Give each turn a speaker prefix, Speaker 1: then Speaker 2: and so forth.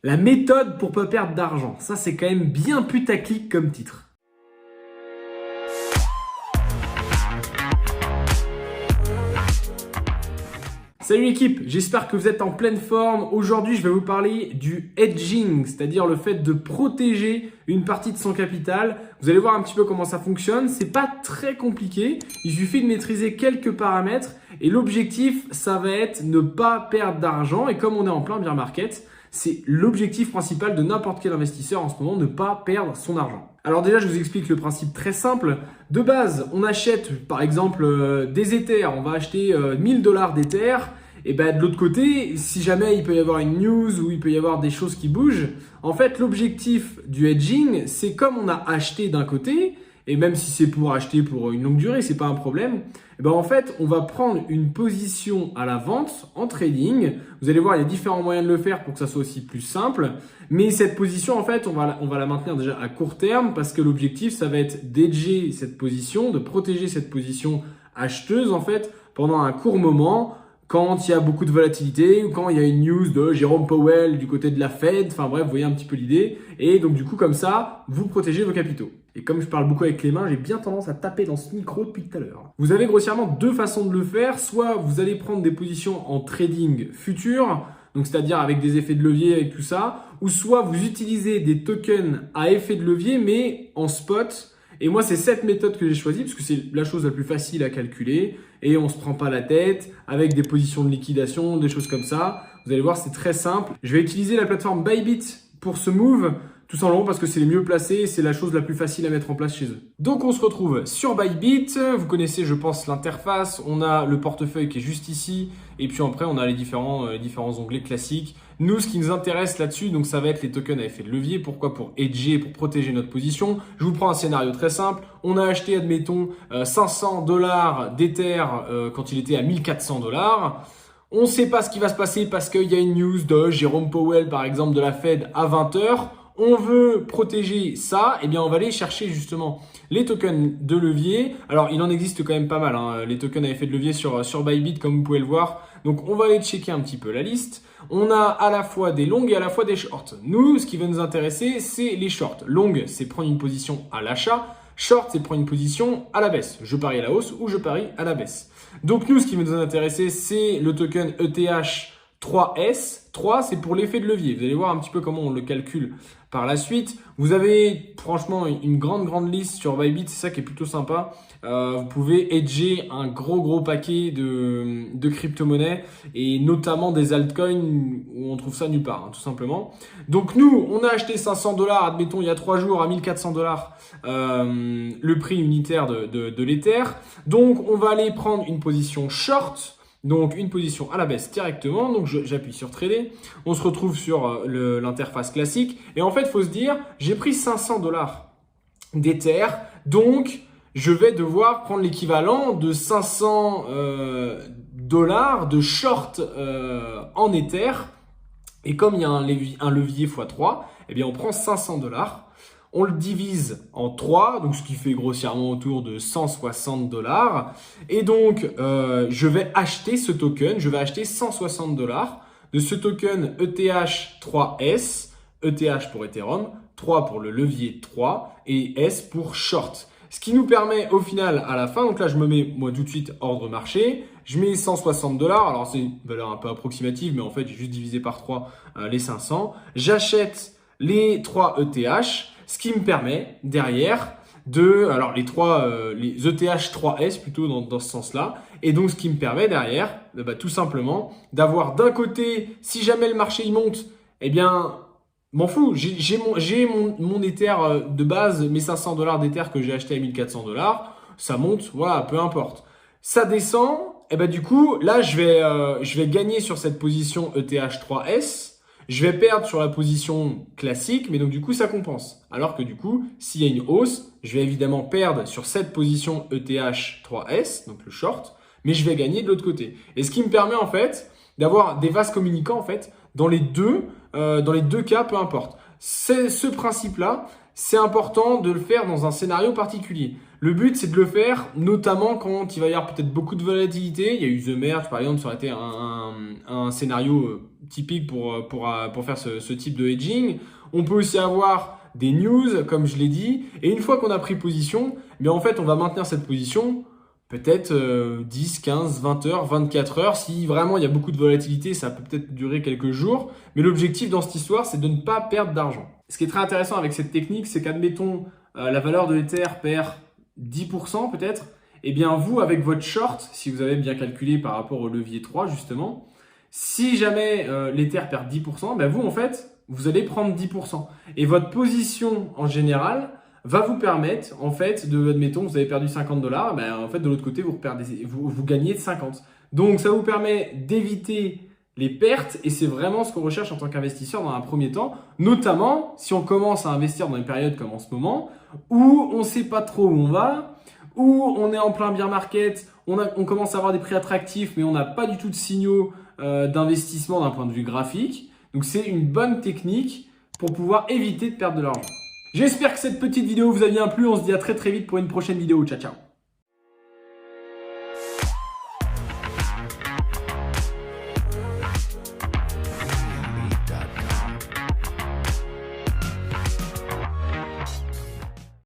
Speaker 1: La méthode pour pas perdre d'argent. Ça, c'est quand même bien putaclic comme titre. Salut l'équipe, j'espère que vous êtes en pleine forme. Aujourd'hui, je vais vous parler du hedging, c'est-à-dire le fait de protéger une partie de son capital. Vous allez voir un petit peu comment ça fonctionne. C'est pas très compliqué. Il suffit de maîtriser quelques paramètres et l'objectif, ça va être ne pas perdre d'argent. Et comme on est en plein bear market, c'est l'objectif principal de n'importe quel investisseur en ce moment, ne pas perdre son argent. Alors déjà, je vous explique le principe très simple. De base, on achète par exemple des Ethers. On va acheter 1000 $ d'Ethers. Et ben de l'autre côté, si jamais il peut y avoir une news ou il peut y avoir des choses qui bougent, en fait, l'objectif du hedging, c'est comme on a acheté d'un côté, et même si c'est pour acheter pour une longue durée, c'est pas un problème. Et ben en fait, on va prendre une position à la vente en trading. Vous allez voir, il y a différents moyens de le faire pour que ça soit aussi plus simple. Mais cette position, en fait, on va la maintenir déjà à court terme parce que l'objectif, ça va être d'hedger cette position, de protéger cette position acheteuse, en fait, pendant un court moment, quand il y a beaucoup de volatilité ou quand il y a une news de Jérôme Powell du côté de la Fed. Enfin bref, vous voyez un petit peu l'idée. Et donc du coup, comme ça, vous protégez vos capitaux. Et comme je parle beaucoup avec les mains, j'ai bien tendance à taper dans ce micro depuis tout à l'heure. Vous avez grossièrement deux façons de le faire. Soit vous allez prendre des positions en trading futur, donc c'est-à-dire avec des effets de levier, avec tout ça. Ou soit vous utilisez des tokens à effet de levier, mais en spot. Et moi, c'est cette méthode que j'ai choisie parce que c'est la chose la plus facile à calculer et on se prend pas la tête avec des positions de liquidation, des choses comme ça. Vous allez voir, c'est très simple. Je vais utiliser la plateforme Bybit pour ce move, tout simplement parce que c'est les mieux placés et c'est la chose la plus facile à mettre en place chez eux. Donc, on se retrouve sur Bybit. Vous connaissez, je pense, l'interface. On a le portefeuille qui est juste ici et puis après, on a les différents onglets classiques. Nous, ce qui nous intéresse là-dessus, donc ça va être les tokens à effet de levier. Pourquoi? Pour hedger, pour protéger notre position. Je vous prends un scénario très simple. On a acheté, admettons, 500 $ d'Ether quand il était à 1400 $. On ne sait pas ce qui va se passer parce qu'il y a une news de Jérôme Powell, par exemple, de la Fed à 20 h. On veut protéger ça, eh bien on va aller chercher justement les tokens de levier. Alors il en existe quand même pas mal, hein, les tokens à effet de levier sur Bybit comme vous pouvez le voir. Donc on va aller checker un petit peu la liste. On a à la fois des longues et à la fois des shorts. Nous, ce qui va nous intéresser, c'est les shorts. Longue, c'est prendre une position à l'achat. Short, c'est prendre une position à la baisse. Je parie à la hausse ou je parie à la baisse. Donc nous, ce qui va nous intéresser, c'est le token ETH 3S. 3, c'est pour l'effet de levier. Vous allez voir un petit peu comment on le calcule par la suite. Vous avez franchement une grande liste sur Bybit. C'est ça qui est plutôt sympa. Vous pouvez hedger un gros paquet de crypto-monnaies et notamment des altcoins où on trouve ça nulle part, hein, tout simplement. Donc nous, on a acheté 500 $, admettons, il y a 3 jours à 1400 $, le prix unitaire de l'Ether. Donc, on va aller prendre une position short. Donc, une position à la baisse directement. Donc, j'appuie sur trader. On se retrouve sur l'interface classique. Et en fait, il faut se dire, j'ai pris 500 $ d'Ether. Donc, je vais devoir prendre l'équivalent de 500 $ de short en Ether. Et comme il y a un levier x3, eh bien, on prend 500 $. On le divise en 3, donc ce qui fait grossièrement autour de 160 $. Et donc, je vais acheter ce token, je vais acheter 160 $ de ce token ETH 3S, ETH pour Ethereum, 3 pour le levier 3 et S pour short. Ce qui nous permet au final à la fin, donc là je me mets moi tout de suite ordre marché, je mets 160 $, alors c'est une valeur un peu approximative, mais en fait j'ai juste divisé par 3 les 500. J'achète les 3 ETH. Ce qui me permet derrière alors les ETH 3S plutôt dans ce sens-là. Et donc, ce qui me permet derrière, tout simplement, d'avoir d'un côté, si jamais le marché il monte, eh bien, m'en fous. J'ai mon Ether de base, mes 500 $ d'Ether que j'ai acheté à 1400 $. Ça monte, voilà, peu importe. Ça descend, et du coup, là, je vais gagner sur cette position ETH 3S. Je vais perdre sur la position classique, mais donc du coup, ça compense. Alors que du coup, s'il y a une hausse, je vais évidemment perdre sur cette position ETH 3S, donc le short, mais je vais gagner de l'autre côté. Et ce qui me permet en fait d'avoir des vases communicants en fait dans les deux cas, peu importe. Ce principe-là, c'est important de le faire dans un scénario particulier. Le but, c'est de le faire notamment quand il va y avoir peut-être beaucoup de volatilité. Il y a eu The Merge, par exemple, ça aurait été un scénario typique pour faire ce type de hedging. On peut aussi avoir des news, comme je l'ai dit. Et une fois qu'on a pris position, mais en fait, on va maintenir cette position peut-être 10, 15, 20 heures, 24 heures. Si vraiment il y a beaucoup de volatilité, ça peut peut-être durer quelques jours. Mais l'objectif dans cette histoire, c'est de ne pas perdre d'argent. Ce qui est très intéressant avec cette technique, c'est qu'admettons, la valeur de l'Ether perd 10% peut-être. Et bien vous, avec votre short, si vous avez bien calculé par rapport au levier 3 justement, si jamais l'Ether perd 10%, ben vous en fait, vous allez prendre 10%. Et votre position en général va vous permettre, en fait, admettons, vous avez perdu $50, ben, en fait, de l'autre côté, vous gagnez 50. Donc, ça vous permet d'éviter les pertes et c'est vraiment ce qu'on recherche en tant qu'investisseur dans un premier temps, notamment si on commence à investir dans une période comme en ce moment où on ne sait pas trop où on va, où on est en plein bear market, on commence à avoir des prix attractifs mais on n'a pas du tout de signaux d'investissement d'un point de vue graphique. Donc, c'est une bonne technique pour pouvoir éviter de perdre de l'argent. J'espère que cette petite vidéo vous a bien plu. On se dit à très vite pour une prochaine vidéo. Ciao, ciao.